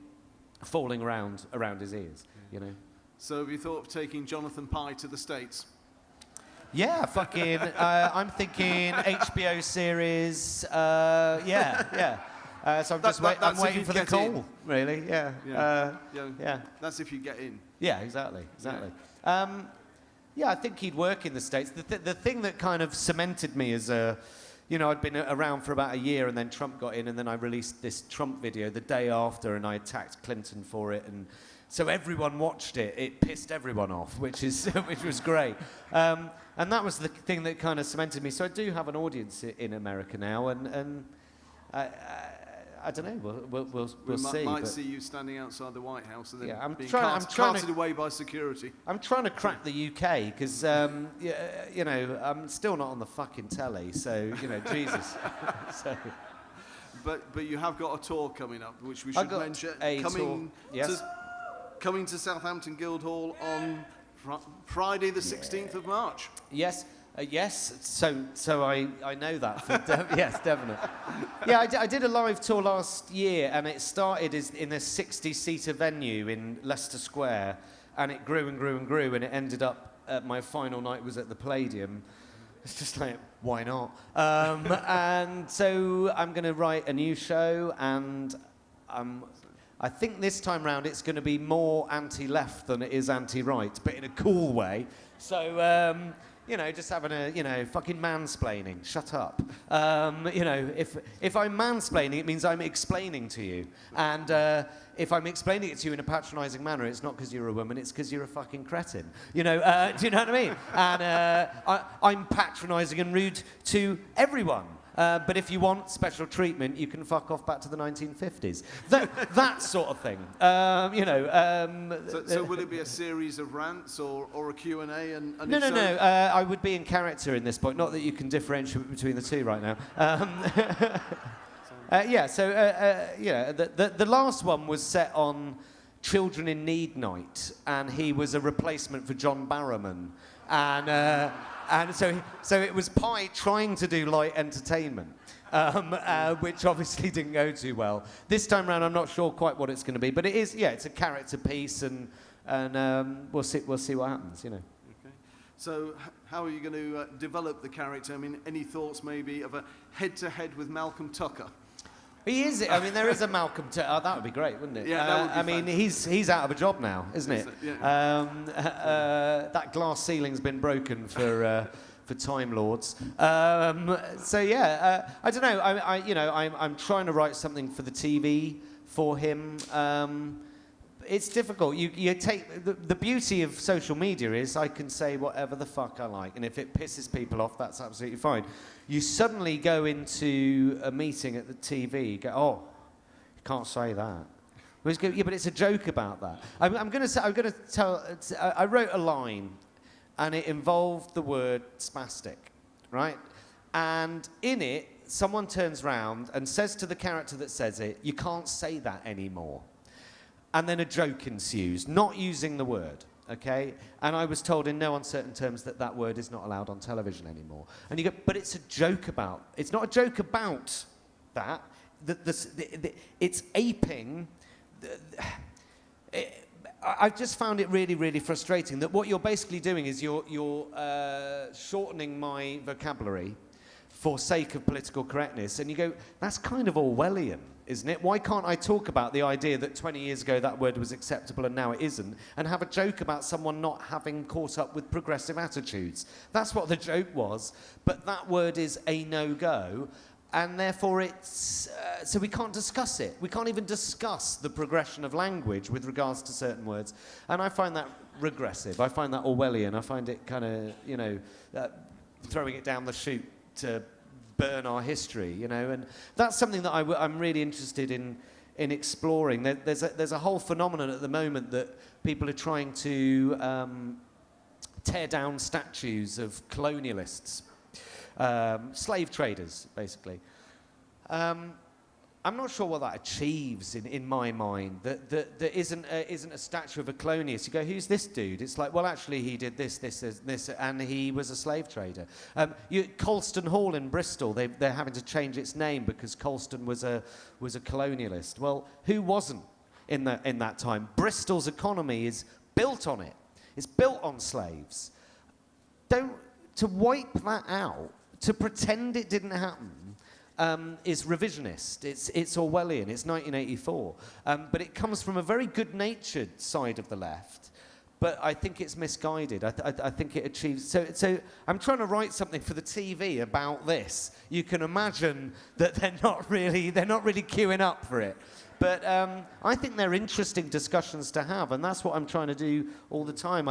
falling around his ears, you know.
So have you thought of taking Jonathan Pye to the States?
Yeah, fucking, I'm thinking HBO series, So I'm just I'm waiting for the call, really, yeah.
That's if you get in.
Yeah, exactly. I think he'd work in the States. The thing that kind of cemented me as I'd been around for about a year, and then Trump got in, and then I released this Trump video the day after, and I attacked Clinton for it, and so everyone watched it. It pissed everyone off, which was great. And that was the thing that kind of cemented me. So I do have an audience in America now, and I don't know. We'll see.
Might see you standing outside the White House and then being carted away by security.
I'm trying to crack the UK because I'm still not on the fucking telly. So Jesus. So.
But you have got a tour coming up, which we should mention. Coming to Southampton Guildhall on Friday the 16th of March.
Yes. Yes, so I know that. Yes, definitely. Yeah, I did a live tour last year, and it started in a 60-seater venue in Leicester Square, and it grew and grew and grew, and it ended up my final night was at the Palladium. It's just like, why not? And so I'm going to write a new show, and I think this time round it's going to be more anti-left than it is anti-right, but in a cool way. So. Just having fucking mansplaining. Shut up. If I'm mansplaining, it means I'm explaining to you. And if I'm explaining it to you in a patronising manner, it's not because you're a woman, it's because you're a fucking cretin. Do you know what I mean? And I'm patronising and rude to everyone. But if you want special treatment, you can fuck off back to the 1950s. That sort of thing.
So will it be a series of rants or a Q&A?
No. I would be in character in this point. Not that you can differentiate between the two right now. The last one was set on Children in Need Night, and he was a replacement for John Barrowman. And so it was Pye trying to do light entertainment, which obviously didn't go too well. This time round, I'm not sure quite what it's going to be, but it is, it's a character piece, and we'll see what happens, Okay.
So how are you going to develop the character? I mean, any thoughts maybe of a head-to-head with Malcolm Tucker?
He is. I mean, there is a Malcolm Tucker. Oh, that would be great, wouldn't it?
Yeah, that would be
fun. He's out of a job now, isn't it?
Yeah.
That glass ceiling's been broken for Time Lords. I don't know. I'm trying to write something for the TV for him. It's difficult. You take the beauty of social media is I can say whatever the fuck I like, and if it pisses people off, that's absolutely fine. You suddenly go into a meeting at the TV, you go, oh, you can't say that. Yeah, but it's a joke about that. I'm going to tell. I wrote a line, and it involved the word spastic, right? And in it, someone turns round and says to the character that says it, you can't say that anymore. And then a joke ensues, not using the word, okay? And I was told in no uncertain terms that word is not allowed on television anymore. And you go, but it's a joke about, it's not a joke about that. It's aping. I've just found it really, really frustrating that what you're basically doing is you're shortening my vocabulary for sake of political correctness. And you go, that's kind of Orwellian. isn't it? Why can't I talk about the idea that 20 years ago that word was acceptable and now it isn't, and have a joke about someone not having caught up with progressive attitudes? That's what the joke was, but that word is a no-go, and therefore it's... so we can't discuss it. We can't even discuss the progression of language with regards to certain words, and I find that regressive. I find that Orwellian. I find it kind of, you know, throwing it down the chute to burn our history, you know, and that's something that I'm really interested in exploring. There's a whole phenomenon at the moment that people are trying to tear down statues of colonialists, slave traders, basically. I'm not sure what that achieves in my mind. That isn't a statue of a colonialist. You go, who's this dude? It's like, well, actually, he did this, and he was a slave trader. Colston Hall in Bristol, they're having to change its name because Colston was a colonialist. Well, who wasn't in that time? Bristol's economy is built on it. It's built on slaves. To wipe that out, to pretend it didn't happen, is revisionist. It's Orwellian. It's 1984. But it comes from a very good-natured side of the left. But I think it's misguided. I think it achieves... So I'm trying to write something for the TV about this. You can imagine that they're not really queuing up for it. But I think they're interesting discussions to have, and that's what I'm trying to do all the time.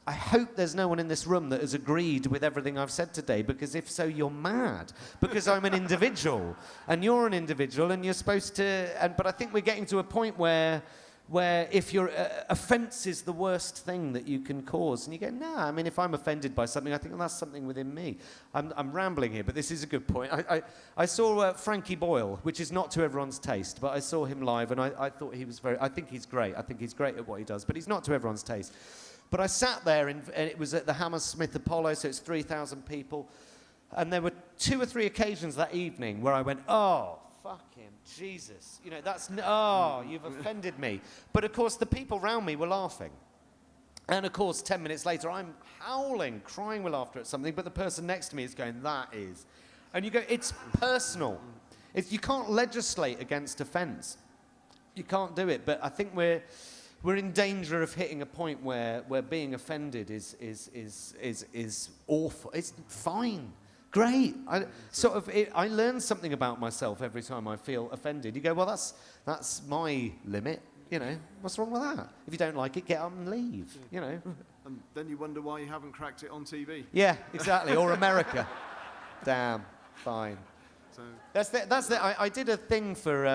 I hope there's no one in this room that has agreed with everything I've said today, because if so, you're mad. Because I'm an individual, and you're an individual, and you're supposed to... But I think we're getting to a point where if your offence is the worst thing that you can cause, and you go, nah, I mean, if I'm offended by something, I think, well, that's something within me. I'm rambling here, but this is a good point. I saw Frankie Boyle, which is not to everyone's taste, but I saw him live, and I thought he was I think he's great. I think he's great at what he does, but he's not to everyone's taste. But I sat there, and it was at the Hammersmith Apollo, so it's 3,000 people. And there were 2 or 3 occasions that evening where I went, oh, fucking Jesus. You know, you've offended me. But, of course, the people around me were laughing. And, of course, 10 minutes later, I'm howling, crying with laughter at something, but the person next to me is going, that is. And you go, it's personal. You can't legislate against offence. You can't do it. But I think we're in danger of hitting a point where being offended is awful. It's fine, great. I learn something about myself every time I feel offended. You go, well, that's my limit. You know, what's wrong with that? If you don't like it, get up and leave. You know.
And then you wonder why you haven't cracked it on TV.
Yeah, exactly. Or America. Damn, fine.
So
I did a thing for.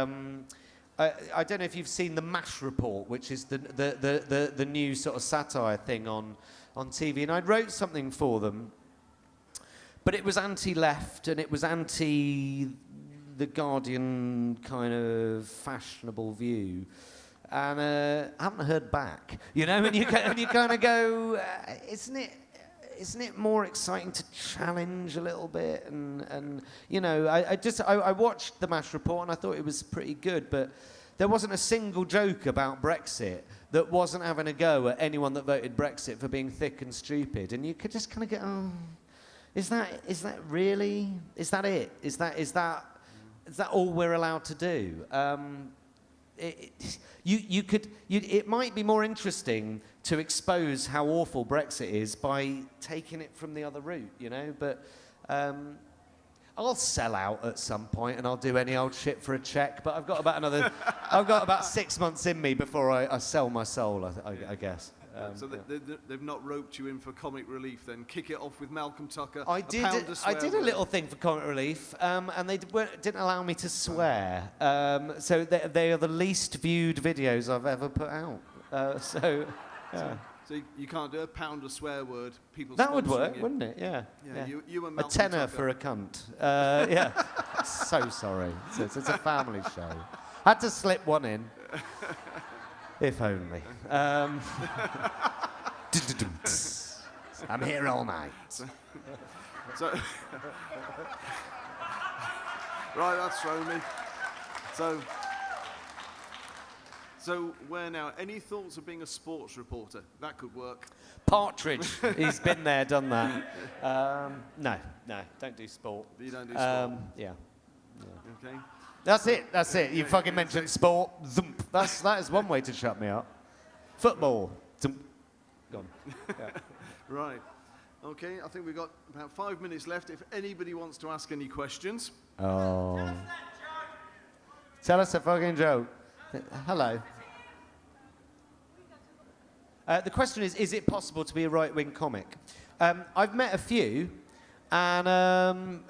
I don't know if you've seen the MASH report, which is the new sort of satire thing on TV, and I wrote something for them, but it was anti-left and it was anti-the Guardian kind of fashionable view, and I haven't heard back, you know, and you kind of go, isn't it more exciting to challenge a little bit? And you know, I watched the MASH report and I thought it was pretty good, but there wasn't a single joke about Brexit that wasn't having a go at anyone that voted Brexit for being thick and stupid. And you could just kind of go, oh, is that really? Is that it? Is that all we're allowed to do? It might be more interesting to expose how awful Brexit is by taking it from the other route, you know. But I'll sell out at some point and I'll do any old shit for a check. But I've got about 6 months in me before I sell my soul, I guess.
So they've not roped you in for comic relief then? Kick it off with Malcolm Tucker.
I did a little thing for comic relief, and they didn't allow me to swear. So they are the least viewed videos I've ever put out.
So you can't do a pound a swear word. People.
That would work, wouldn't it? Yeah.
You and Malcolm
a tenner
Tucker.
for a cunt. Yeah. So sorry. It's a family show. Had to slip one in. If only. I'm here all night.
So right, that's thrown me. So where now? Any thoughts of being a sports reporter? That could work.
Partridge. He's been there, done that. No, don't do sport.
You don't do sport?
Yeah.
Okay.
That's it. You fucking mentioned sport. Zoomp. That is one way to shut me up. Football. Zoomp. Gone. Yeah.
Right. Okay, I think we've got about 5 minutes left. If anybody wants to ask any questions.
Oh. Tell us a fucking joke. Hello. The question is it possible to be a right-wing comic? I've met a few, and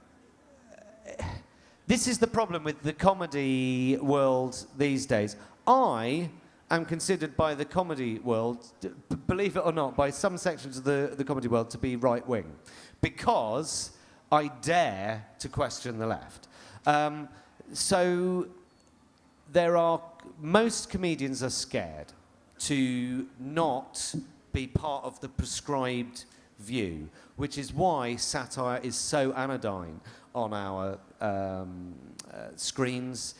this is the problem with the comedy world these days. I am considered by the comedy world, believe it or not, by some sections of the comedy world to be right-wing, because I dare to question the left. So most comedians are scared to not be part of the prescribed view, which is why satire is so anodyne on our screens.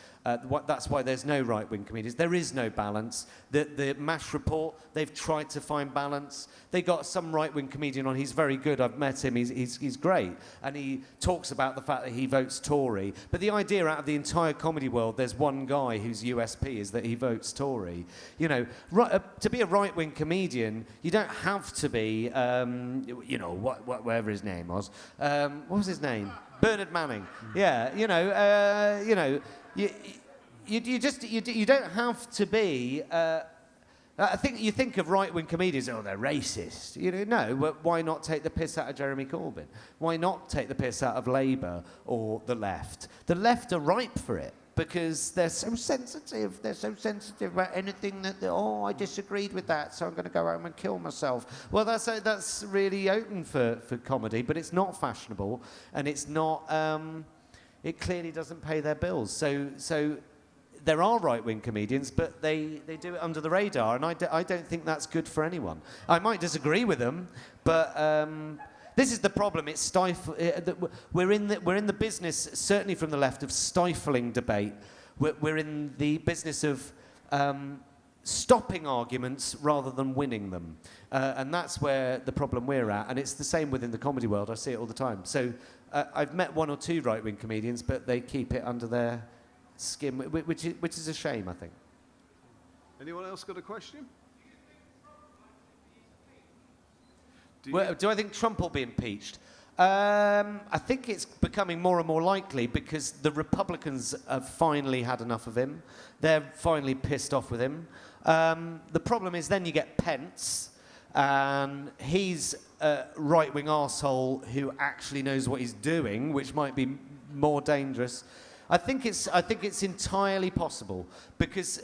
That's why there's no right-wing comedians. There is no balance. The MASH report, they've tried to find balance. They got some right-wing comedian on. He's very good. I've met him. He's great. And he talks about the fact that he votes Tory. But the idea out of the entire comedy world, there's one guy whose USP is that he votes Tory. You know, to be a right-wing comedian, you don't have to be, whatever his name was. What was his name? Bernard Manning. Yeah, you don't have to be. I think you think of right-wing comedians. Oh, they're racist. No. But why not take the piss out of Jeremy Corbyn? Why not take the piss out of Labour or the left? The left are ripe for it because they're so sensitive. They're so sensitive about anything that. I disagreed with that, so I'm going to go home and kill myself. Well, that's really open for comedy, but it's not fashionable, and it's not. It clearly doesn't pay their bills. So there are right-wing comedians, but they do it under the radar, and I don't think that's good for anyone. I might disagree with them, but this is the problem. It's we're in the business, certainly from the left, of stifling debate. We're in the business of stopping arguments rather than winning them, and that's where the problem we're at. And it's the same within the comedy world. I see it all the time. So. I've met one or two right-wing comedians, but they keep it under their skin, which is a shame, I think.
Anyone else got a question?
Do I think Trump will be impeached? I think it's becoming more and more likely because the Republicans have finally had enough of him. They're finally pissed off with him. The problem is then you get Pence, and he's a right-wing arsehole who actually knows what he's doing, which might be more dangerous. I think it's entirely possible because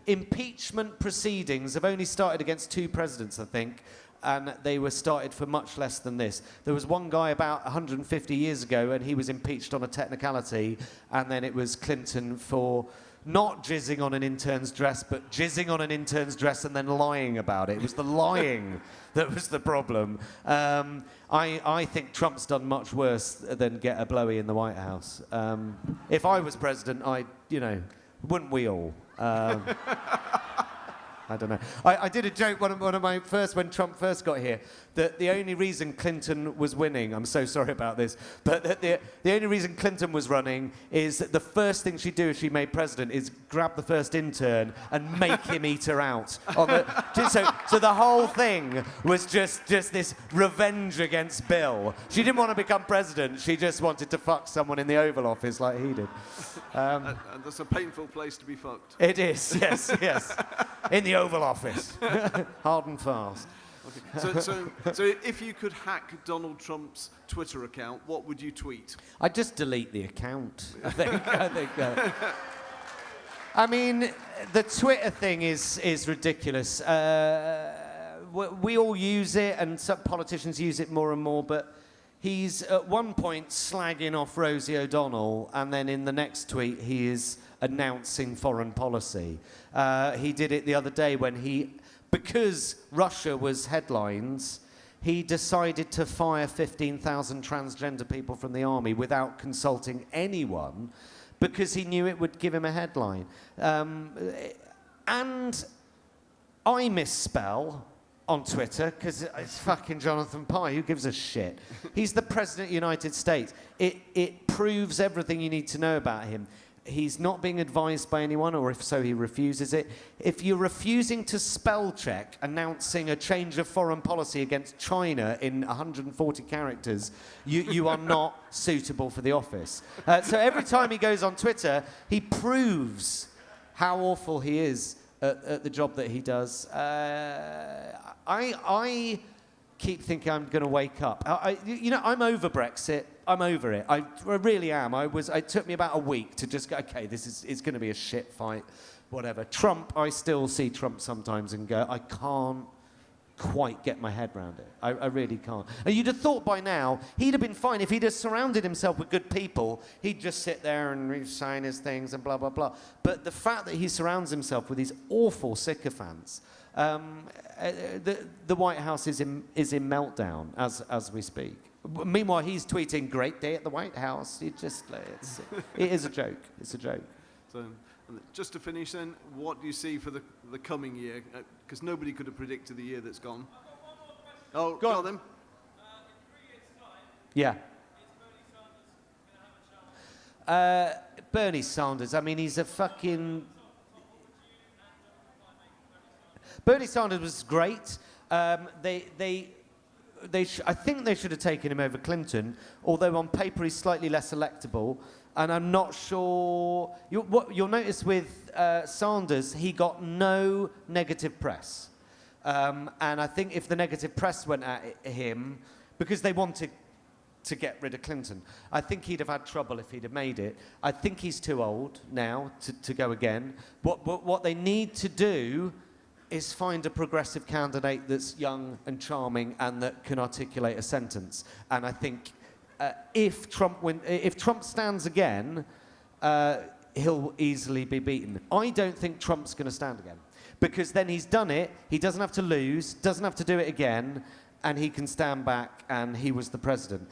impeachment proceedings have only started against two presidents, I think, and they were started for much less than this. There was one guy about 150 years ago, and he was impeached on a technicality, and then it was Clinton for not jizzing on an intern's dress, but jizzing on an intern's dress and then lying about it. It was the lying that was the problem. I think Trump's done much worse than get a blowy in the White House. If I was president, wouldn't we all? I don't know. I did a joke one of my first when Trump first got here that the only reason Clinton was winning. I'm so sorry about this, but that the only reason Clinton was running is that the first thing she'd do if she made president is grab the first intern and make him eat her out. So the whole thing was just this revenge against Bill. She didn't want to become president. She just wanted to fuck someone in the Oval Office like he did.
And that's a painful place to be fucked.
It is. Yes. In the Oval Office. Hard and fast.
Okay. So if you could hack Donald Trump's Twitter account, what would you tweet?
I'd just delete the account, I think. I mean, the Twitter thing is ridiculous. We all use it, and some politicians use it more and more, but he's at one point slagging off Rosie O'Donnell, and then in the next tweet he is announcing foreign policy. He did it the other day when because Russia was headlines, he decided to fire 15,000 transgender people from the army without consulting anyone because he knew it would give him a headline. And I misspell on Twitter because it's fucking Jonathan Pye. Who gives a shit? He's the President of the United States. It proves everything you need to know about him. He's not being advised by anyone, or if so, he refuses it. If you're refusing to spell check announcing a change of foreign policy against China in 140 characters, you are not suitable for the office. So every time he goes on Twitter, he proves how awful he is at the job that he does. I keep thinking I'm going to wake up. I'm over Brexit. I'm over it. I really am. It took me about a week to just go, okay, it's going to be a shit fight, whatever. Trump, I still see Trump sometimes and go, I can't quite get my head around it. I really can't. And you'd have thought by now he'd have been fine. If he'd have surrounded himself with good people, he'd just sit there and sign his things and blah, blah, blah. But the fact that he surrounds himself with these awful sycophants, the White House is in meltdown as we speak. Meanwhile, he's tweeting, "Great day at the White House." It is a joke. It's a joke.
So, just to finish then, what do you see for the coming year? Because nobody could have predicted the year that's gone. Oh, go on then.
In 3 years' time, yeah. Bernie Sanders. I mean, he's a fucking... Bernie Sanders was great. I think they should have taken him over Clinton, although on paper he's slightly less electable. And I'm not sure... What you'll notice with Sanders, he got no negative press. And I think if the negative press went at him, because they wanted to get rid of Clinton, I think he'd have had trouble if he'd have made it. I think he's too old now to go again. What they need to do is find a progressive candidate that's young and charming and that can articulate a sentence. And I think if Trump stands again, he'll easily be beaten. I don't think Trump's going to stand again, because then he's done it. He doesn't have to lose, doesn't have to do it again, and he can stand back, and he was the president.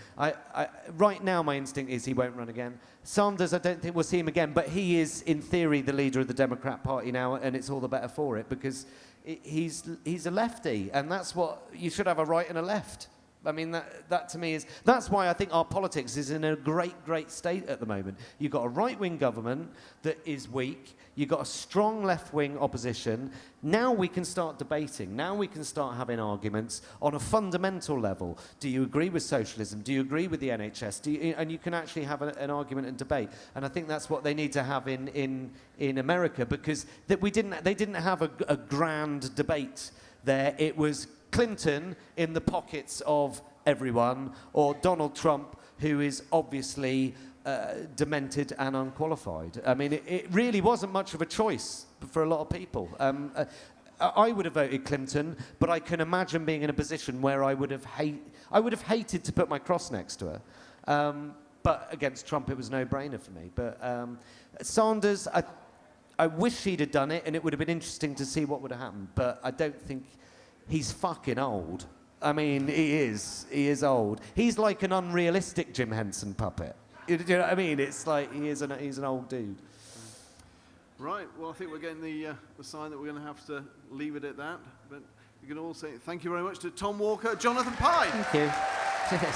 Right now, my instinct is he won't run again. Sanders, I don't think we'll see him again, but he is, in theory, the leader of the Democrat Party now, and it's all the better for it, because he's a lefty, and that's what... You should have a right and a left. I mean, that to me is... That's why I think our politics is in a great, great state at the moment. You've got a right-wing government that is weak. You've got a strong left-wing opposition. Now we can start debating. Now we can start having arguments on a fundamental level. Do you agree with socialism? Do you agree with the NHS? And you can actually have an argument and debate. And I think that's what they need to have in America, because they didn't have a grand debate there. It was Clinton in the pockets of everyone, or Donald Trump, who is obviously demented and unqualified. I mean, it really wasn't much of a choice for a lot of people. I would have voted Clinton, but I can imagine being in a position where I would have hated to put my cross next to her. But against Trump, it was no brainer for me. But Sanders, I wish he'd have done it, and it would have been interesting to see what would have happened. But I don't think... He's fucking old. I mean, he is old. He's like an unrealistic Jim Henson puppet. You know what I mean? It's like he's an old dude.
Right, well, I think we're getting the sign that we're going to have to leave it at that. But you can all say thank you very much to Tom Walker, Jonathan Pye.
Thank you. Cheers.